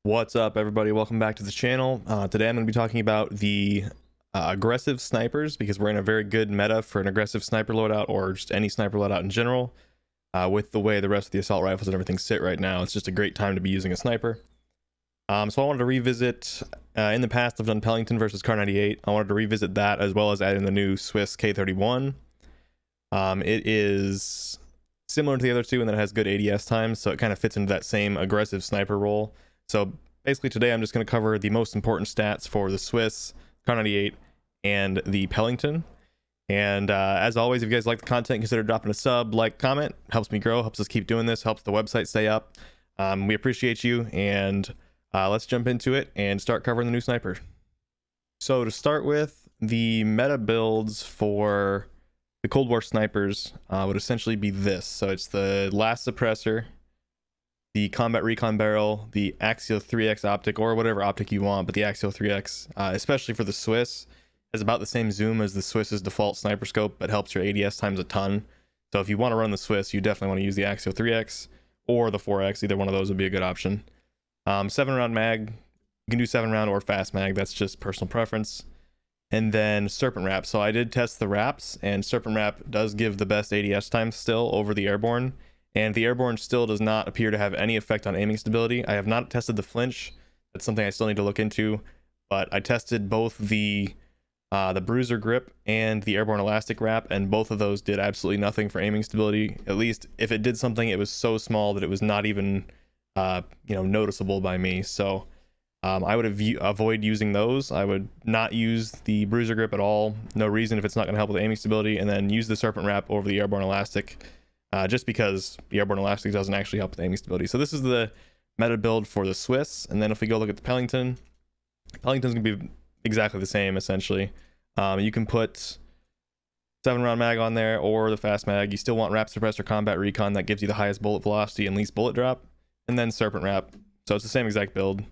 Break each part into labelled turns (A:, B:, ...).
A: What's up, everybody? Welcome back to the channel. Today I'm going to be talking about the aggressive snipers, because we're in a very good meta for an aggressive sniper loadout, or just any sniper loadout in general. With the way the rest of the assault rifles and everything sit right now, it's just a great time to be using a sniper. So I wanted to revisit, in the past I've done Pelington versus Kar98. I wanted to revisit that, as well as add in the new Swiss K31. It is similar to the other two in that it has good ADS times, so it kind of fits into that same aggressive sniper role. So basically today I'm just going to cover the most important stats for the Swiss, Kar98, and the Pelington. And as always, if you guys like the content, consider dropping a sub, like, comment. Helps me grow, helps us keep doing this, helps the website stay up. We appreciate you, and let's jump into it and start covering the new sniper. So to start with, the meta builds for the Cold War snipers would essentially be this. So it's the last suppressor, the combat recon barrel, the axial 3x optic, or whatever optic you want, but the axial 3x, especially for the Swiss, has about the same zoom as the Swiss's default sniper scope, but helps your ADS times a ton. So if you want to run the Swiss, you definitely want to use the axial 3x or the 4x. Either one of those would be a good option. 7-round mag, you can do 7-round or fast mag, that's just personal preference. And then serpent wrap. So I did test the wraps, and serpent wrap does give the best ADS time still over the airborne. And the airborne still does not appear to have any effect on aiming stability. I have not tested the flinch. That's something I still need to look into. But I tested both the bruiser grip and the airborne elastic wrap, and both of those did absolutely nothing for aiming stability. At least if it did something, it was so small that it was not even noticeable by me. So I would avoid using those. I would not use the bruiser grip at all. No reason if it's not going to help with aiming stability. And then use the serpent wrap over the airborne elastic. Just because the airborne elastic doesn't actually help with aiming stability. So this is the meta build for the Swiss. And then if we go look at the Pelington's gonna be exactly the same essentially. You can put 7-round mag on there or the fast mag. You still want wrap suppressor combat recon, that gives you the highest bullet velocity and least bullet drop, and then serpent wrap. So it's the same exact build.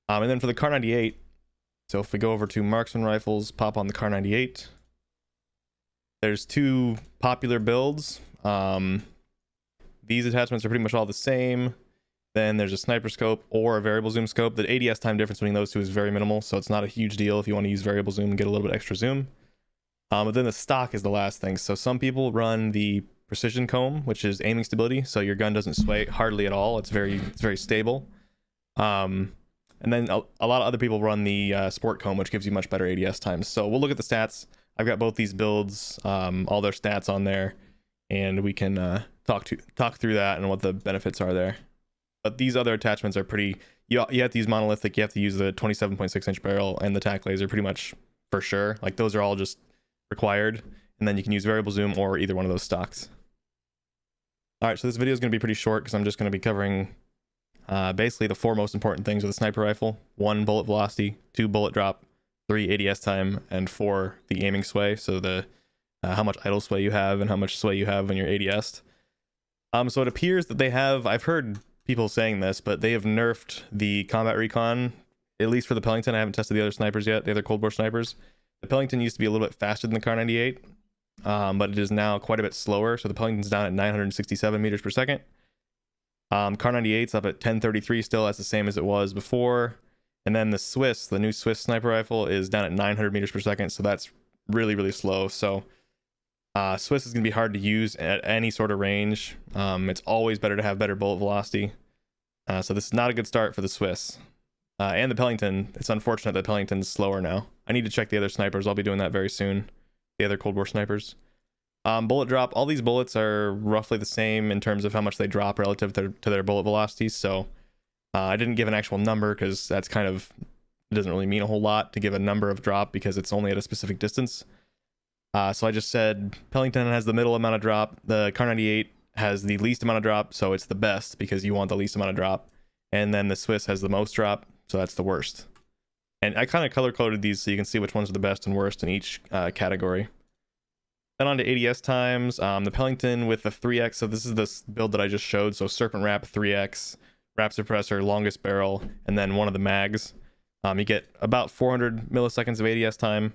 A: And then for the Kar98, so if we go over to marksman rifles, pop on the Kar98. There's two popular builds. These attachments are pretty much all the same. Then there's a sniper scope or a variable zoom scope. The ADS time difference between those two is very minimal, so it's not a huge deal if you want to use variable zoom and get a little bit extra zoom. But then the stock is the last thing. So some people run the precision comb, which is aiming stability, so your gun doesn't sway hardly at all. It's very stable. And then a lot of other people run the sport comb, which gives you much better ADS times. So we'll look at the stats. I've got both these builds, all their stats on there, and we can talk through that and what the benefits are there. But these other attachments are pretty, you have to use monolithic, you have to use the 27.6 inch barrel and the tac laser pretty much for sure. Like those are all just required, and then you can use variable zoom or either one of those stocks. All right, so this video is going to be pretty short because I'm just going to be covering basically the 4 most important things with a sniper rifle: 1, bullet velocity; 2, bullet drop; 3, ADS time; and 4, the aiming sway. So the how much idle sway you have and how much sway you have when you're ADS'd. So it appears that they have, I've heard people saying this, but they have nerfed the combat recon, at least for the Pelington. I haven't tested the other snipers yet, the other Cold War snipers. The Pelington used to be a little bit faster than the Kar98, but it is now quite a bit slower. So the Pelington's down at 967 meters per second. Kar98's up at 1033 still. That's the same as it was before. And then the Swiss, the new Swiss sniper rifle, is down at 900 meters per second. So that's really slow. So Swiss is going to be hard to use at any sort of range. It's always better to have better bullet velocity. So this is not a good start for the Swiss. And the Pelington, it's unfortunate that Pelington's slower now. I need to check the other snipers. I'll be doing that very soon. The other Cold War snipers. Bullet drop, all these bullets are roughly the same in terms of how much they drop relative to their bullet velocities. So I didn't give an actual number because that's kind of, it doesn't really mean a whole lot to give a number of drop because it's only at a specific distance. So I just said Pelington has the middle amount of drop. The Kar98 has the least amount of drop, so it's the best because you want the least amount of drop. And then the Swiss has the most drop, so that's the worst. And I kind of color coded these so you can see which ones are the best and worst in each category. Then on to ADS times. The Pelington with the 3x, so this is this build that I just showed. So serpent wrap 3x, wrap suppressor, longest barrel, and then one of the mags. You get about 400 milliseconds of ADS time,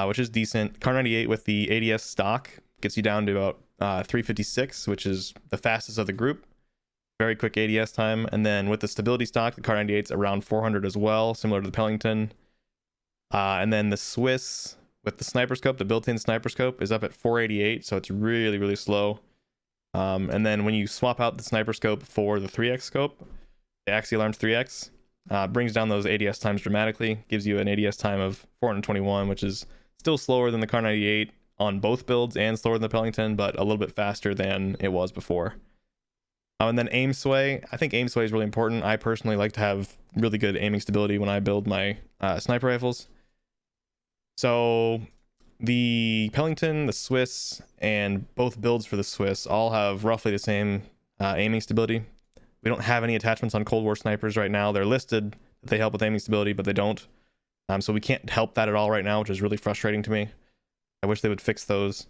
A: which is decent. Kar98 with the ADS stock gets you down to about 356, which is the fastest of the group. very quick ADS time. And then with the stability stock, the Kar98's around 400 as well, similar to the Pelington. And then the Swiss with the sniper scope, the built-in sniper scope, is up at 488, so it's really, really slow. And then when you swap out the sniper scope for the 3x scope, the Axial Arms 3x, brings down those ADS times dramatically, gives you an ADS time of 421, which is still slower than the Kar98 on both builds and slower than the Pelington, but a little bit faster than it was before. And then aim sway. I think aim sway is really important. I personally like to have really good aiming stability when I build my sniper rifles. So the Pelington, the Swiss, and both builds for the Swiss all have roughly the same aiming stability. We don't have any attachments on Cold War snipers right now. They're listed that they help with aiming stability, but they don't. So we can't help that at all right now, which is really frustrating to me. I wish they would fix those.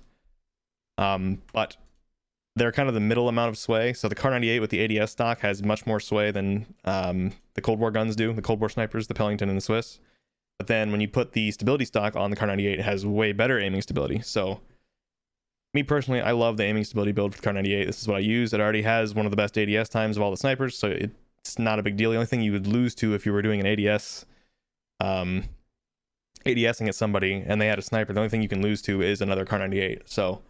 A: But they're kind of the middle amount of sway. So the Kar98 with the ADS stock has much more sway than the Cold War guns do, the Cold War snipers, the Pelington and the Swiss. But then when you put the stability stock on the Kar98, it has way better aiming stability. So me personally, I love the aiming stability build for the Kar98. This is what I use. It already has one of the best ADS times of all the snipers, so it's not a big deal. The only thing you would lose to if you were doing an ADS, ADSing at somebody and they had a sniper, the only thing you can lose to is another Kar98. So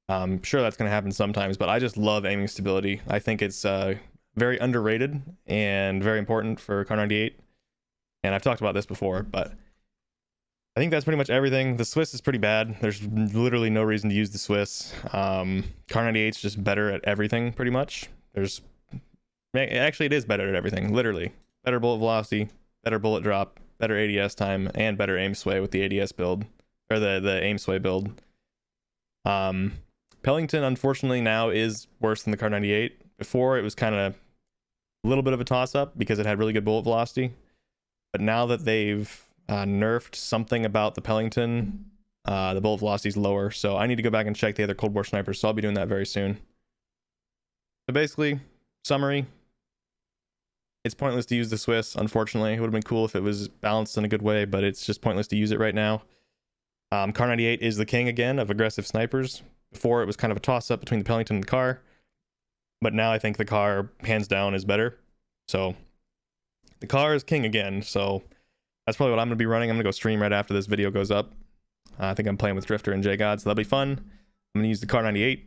A: I'm sure that's going to happen sometimes, but I just love aiming stability. I think it's very underrated and very important for Kar98. And I've talked about this before, but I think that's pretty much everything. The Swiss is pretty bad. There's literally no reason to use the Swiss. Kar98 is just better at everything, pretty much. Actually, it is better at everything, literally. Better bullet velocity, better bullet drop, better ADS time, and better aim sway with the ADS build, or the aim sway build. Pelington, unfortunately, now is worse than the Kar98. Before, it was kind of a little bit of a toss-up because it had really good bullet velocity. But now that they've nerfed something about the Pelington, the bullet velocity is lower. So I need to go back and check the other Cold War snipers. So I'll be doing that very soon. So basically, summary. It's pointless to use the Swiss, unfortunately. It would have been cool if it was balanced in a good way, but it's just pointless to use it right now. Kar98 is the king again of aggressive snipers. Before, it was kind of a toss-up between the Pelington and the Kar. But now I think the Kar, hands down, is better. So the Kar is king again, so that's probably what I'm going to be running. I'm going to go stream right after this video goes up. I think I'm playing with Drifter and JGod, so that'll be fun. I'm going to use the Kar98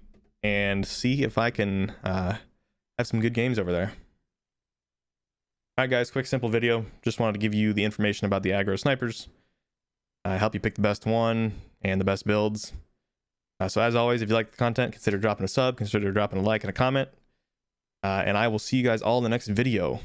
A: and see if I can have some good games over there. Alright guys, quick simple video. Just wanted to give you the information about the aggro snipers. Help you pick the best one and the best builds. So as always, if you like the content, consider dropping a sub, consider dropping a like and a comment. And I will see you guys all in the next video.